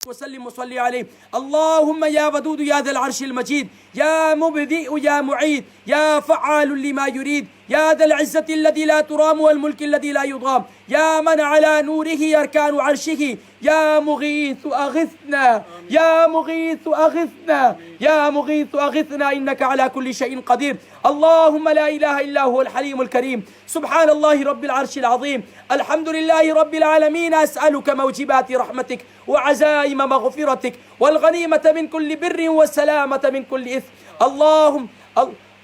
वसल्लिम वसल्लि अलैहि अल्लाहुम्मा या वदूद या ज़ल अर्शिल मजीद या मुबदी या मुईद या फ़आल लिमा युरीद या ज़ल इज़्ज़ति अल्लज़ी ला तुराम वल मुल्क अल्लज़ी ला युदाम या मन अला नूरिही अरकानु अर्शिही या मुगीथ अगिथना या मुगीथ अगिथना या मुगीथ अगिथना इन्नका अला कुल्ली शैइन क़दीर अल्लाहुम्मा ला इलाहा इल्ला हुवल हलीमुल करीम सुब्हानल्लाहि रब्बिल अर्शिल अज़ीम अल्हम्दुलिल्लाहि रब्बिल आलमीन अस्अलुका मौजिबाति रहमतिक व अज़ाइम मग़फ़िरतिक वल गनीमत मिन कुल्ली बिर्रिन व सलामत मिन कुल्ली इस्म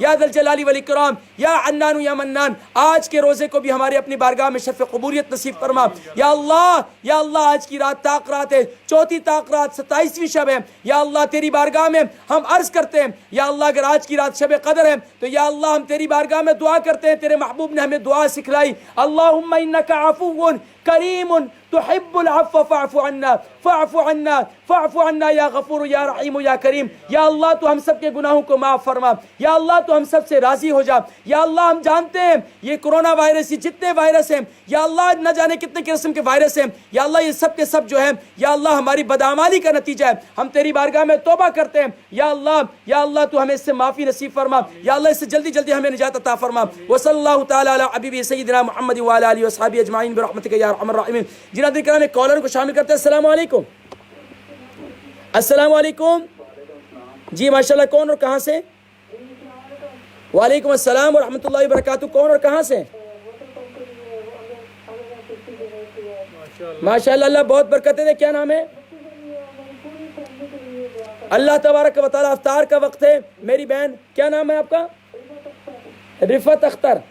या ज़ल जलाली वल इकराम या अन्नान या मन्नान। आज के रोज़े को भी हमारे अपनी बारगाह में शर्फ़ क़बूलियत नसीब फरमा या अल्लाह आज की रात ताक़ रात है, चौथी ताक़ रात 27वीं शब है। या अल्लाह तेरी बारगाह में हम अर्ज़ करते हैं या अल्लाह अगर आज की रात शब क़दर है तो या अल्लाह हम तेरी बारगाह में दुआ करते हैं, तेरे महबूब ने हमें दुआ सिखलाई अल्लाहुम्मा इन्नका अफ़ुव्वुन करीमुन तुहिब्बुल अफ़्व फ़अफ़ु अन्ना या गफ़ूर या रहीम या करीम। या अल्लाह तो हम सब के गुनाहों को माफ़ फरमा, या अल्लाह तो हम सब से राज़ी हो जा। या अल्लाह हम जानते हैं ये कोरोना वायरस, ये जितने वायरस हैं या अल्लाह न जाने कितने किस्म के वायरस हैं या अल्लाह ये सब के सब जो है या अल्लाह हमारी बदआमाली का नतीजा है। हम तेरी बारगाह में तौबा करते हैं या अल्लाह तो हमें इससे माफ़ी नसीब फरमा, या अल्लाह इससे जल्दी जल्दी हमें निजात अता फरमा। व सल्लल्लाहु तआला अला हबीबी सय्यिदिना मुहम्मद व अला आलिहि व अस्हाबिहि अजमाइन बिरहमतिका या अरहमर राहिमीन। जिन्हां दिक्र में कॉलर को शामिल करते हैं। अस्सलामु अलैकुम। अस्सलामु अलैकुम जी, माशाल्लाह। कौन और कहाँ से? वालेकुम अस्सलाम व रहमतुल्लाहि व बरकातुहू। कौन और कहाँ से? माशाल्लाह, अल्लाह बहुत बरकतें दे। क्या नाम है? अल्लाह तबारक व तआला। अफ्तार का वक्त है मेरी बहन, क्या नाम है आपका? रिफत अख्तर।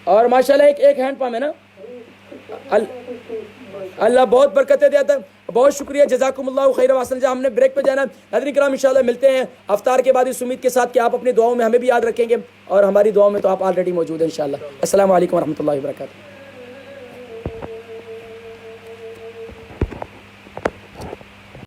और माशाल्लाह एक हैंड पंप है ना। अल्लाह बहुत बरकतें देता है। बहुत शुक्रिया, जज़ाकुमुल्लाहु खैर व अहसन। हमने ब्रेक पे जाना। नाज़रीन किराम इंशाल्लाह मिलते हैं अफ्तार के बाद इस उम्मीद के साथ कि आप अपनी दुआओं में हमें भी याद रखेंगे और हमारी दुआओं में तो आप ऑलरेडी मौजूद हैं इंशाल्लाह। अस्सलामु अलैकुम व रहमतुल्लाहि व बरकातुहू।